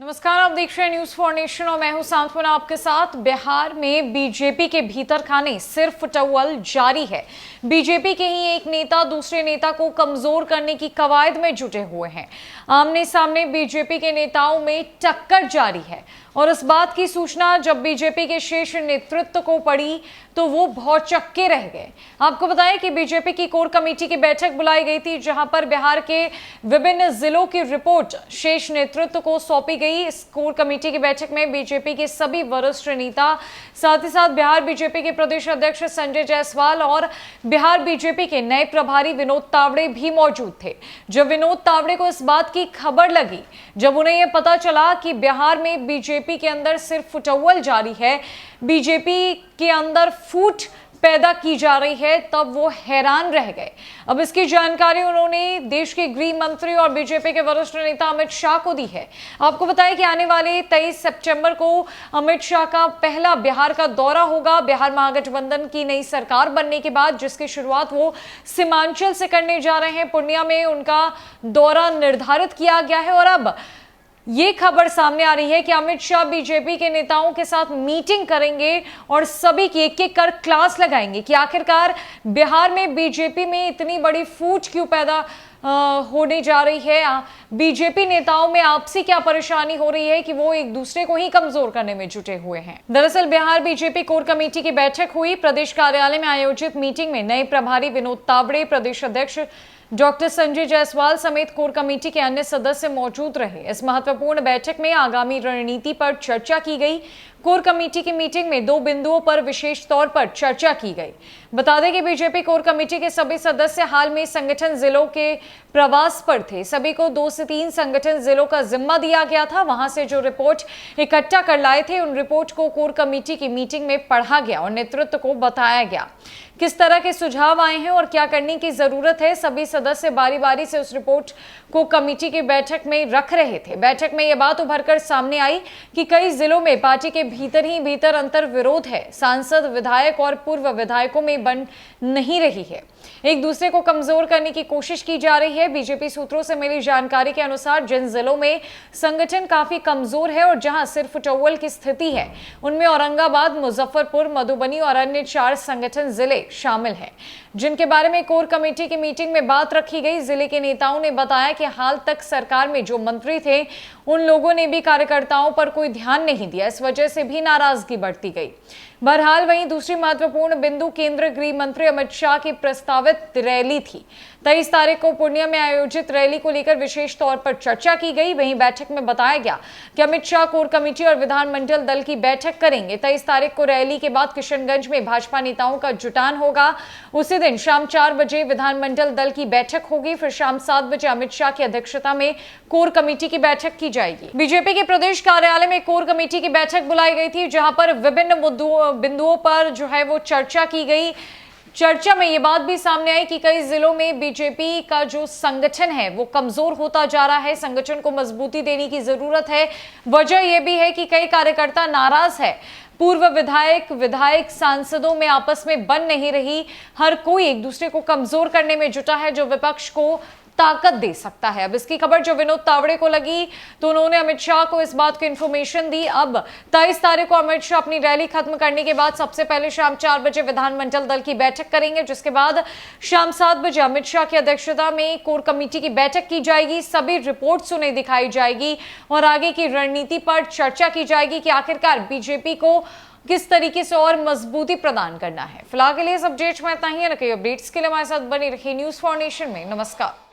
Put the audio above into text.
नमस्कार, आप देख रहे हैं न्यूज फॉर नेशन और मैं हूं सांत्वना आपके साथ। बिहार में बीजेपी के भीतर खाने सिर्फ टव्वल जारी है। बीजेपी के ही एक नेता दूसरे नेता को कमजोर करने की कवायद में जुटे हुए हैं। आमने सामने बीजेपी के नेताओं में टक्कर जारी है और इस बात की सूचना जब बीजेपी के शीर्ष नेतृत्व को पड़ी तो वो भौचक्के रह गए। आपको बताएं कि बीजेपी की कोर कमेटी की बैठक बुलाई गई थी, जहां पर बिहार के विभिन्न जिलों की रिपोर्ट शीर्ष नेतृत्व को सौंपी गई। इस कोर कमेटी की बैठक में बीजेपी के सभी वरिष्ठ नेता, साथ ही साथ बिहार बीजेपी के प्रदेश अध्यक्ष संजय जायसवाल और बिहार बीजेपी के नए प्रभारी विनोद तावड़े भी मौजूद थे। जब विनोद तावड़े को इस बात की खबर लगी, जब उन्हें यह पता चला कि बिहार में बीजेपी के अंदर सिर्फ फुटअव्वल जारी है, बीजेपी के अंदर फूट पैदा की जा रही है, तब वो हैरान रह गए। अब इसकी जानकारी उन्होंने देश के गृह मंत्री और बीजेपी के वरिष्ठ नेता अमित शाह को दी है। आपको बताएं कि आने वाले 23 सितंबर को अमित शाह का पहला बिहार का दौरा होगा। बिहार महागठबंधन की नई सरकार बनने के बाद जिसकी शुरुआत वो सीमांचल से करने जा रहे हैं, पूर्णिया में उनका दौरा निर्धारित किया गया है। और अब ये खबर सामने आ रही है कि अमित शाह बीजेपी के नेताओं के साथ मीटिंग करेंगे और सभी की एक एक कर क्लास लगाएंगे कि आखिरकार बिहार में बीजेपी में इतनी बड़ी फूट क्यों पैदा होने जा रही है। बीजेपी नेताओं में आपसी क्या परेशानी हो रही है कि वो एक दूसरे को ही कमजोर करने में जुटे हुए हैं। दरअसल बिहार बीजेपी कोर कमेटी की बैठक हुई। प्रदेश कार्यालय में आयोजित मीटिंग में नए प्रभारी विनोद तावड़े, प्रदेश अध्यक्ष डॉक्टर संजय जायसवाल समेत कोर कमेटी के अन्य सदस्य मौजूद रहे। इस महत्वपूर्ण बैठक में आगामी रणनीति पर चर्चा की गई। कोर कमेटी की मीटिंग में 2 बिंदुओं पर विशेष तौर पर चर्चा की गई। बता दें कि बीजेपी कोर कमेटी के सभी सदस्य हाल में संगठन जिलों के प्रवास पर थे। सभी को 2 से 3 संगठन जिलों का जिम्मा दिया गया था। वहां से जो रिपोर्ट इकट्ठा कर लाए थे, उन रिपोर्ट को कोर कमेटी की मीटिंग में पढ़ा गया और नेतृत्व को बताया गया किस तरह के सुझाव आए हैं और क्या करने की जरूरत है। सभी सदस्य बारी बारी से उस रिपोर्ट को कमेटी की बैठक में रख रहे थे। बैठक में यह बात उभरकर सामने आई कि कई जिलों में पार्टी के भीतर ही भीतर अंतर विरोध है। सांसद, विधायक और पूर्व विधायकों में बन नहीं रही है। एक दूसरे को कमजोर करने की कोशिश की जा रही है। बीजेपी सूत्रों से मिली जानकारी के अनुसार जिन जिलों में संगठन काफी कमजोर है और जहां सिर्फ टव्वल की स्थिति है, उनमें औरंगाबाद, मुजफ्फरपुर, मधुबनी और अन्य 4 संगठन जिले शामिल हैं, जिनके बारे में कोर कमेटी की मीटिंग में बात रखी गई। जिले के नेताओं ने बताया कि हाल तक सरकार में जो मंत्री थे, उन लोगों ने भी कार्यकर्ताओं पर कोई ध्यान नहीं दिया। इस वजह से भी नाराजगी बढ़ती गई। बहरहाल वहीं दूसरी महत्वपूर्ण बिंदु केंद्रीय गृह मंत्री अमित शाह की प्रस्तावित रैली थी। 23 तारीख को पूर्णिया में आयोजित रैली को लेकर विशेष तौर पर चर्चा की गई। वहीं बैठक में बताया गया कि अमित शाह कोर कमेटी और विधानमंडल दल की बैठक करेंगे। 23 तारीख को रैली के बाद किशनगंज में भाजपा नेताओं का जुटान होगा। उसी दिन शाम 4 बजे विधानमंडल दल की बैठक होगी। फिर शाम 7 बजे अमित शाह की अध्यक्षता में कोर कमेटी की बैठक की जाएगी। बीजेपी के प्रदेश कार्यालय में कोर कमेटी की बैठक बुलाई गई थी, जहां पर विभिन्न बिंदुओं पर जो है वो चर्चा की गई। चर्चा में ये बात भी सामने आई कि कई जिलों में बीजेपी का जो संगठन है वो कमजोर होता जा रहा है। संगठन को मजबूती देने की जरूरत है। वजह यह भी है कि कई कार्यकर्ता नाराज है। पूर्व विधायक सांसदों में आपस में बन नहीं रही। हर कोई एक दूसरे को कमजोर करने में जुटा है, जो विपक्ष को ताकत दे सकता है। अब इसकी खबर जो विनोद तावड़े को लगी तो उन्होंने अमित शाह को इस बात की इंफॉर्मेशन दी। अब 23 तारीख को अमित शाह अपनी रैली खत्म करने के बाद सबसे पहले शाम 4 बजे विधानमंडल दल की बैठक करेंगे, जिसके बाद शाम 7 बजे अमित शाह की अध्यक्षता में कोर कमेटी की बैठक की जाएगी। सभी रिपोर्ट्स उन्हें दिखाई जाएगी और आगे की रणनीति पर चर्चा की जाएगी कि आखिरकार बीजेपी को किस तरीके से और मजबूती प्रदान करना है। फिलहाल के लिए इस अपडेट में इतना ही है। कई अपडेट्स के लिए हमारे साथ बनी रखिए न्यूज फॉर नेशन में। नमस्कार।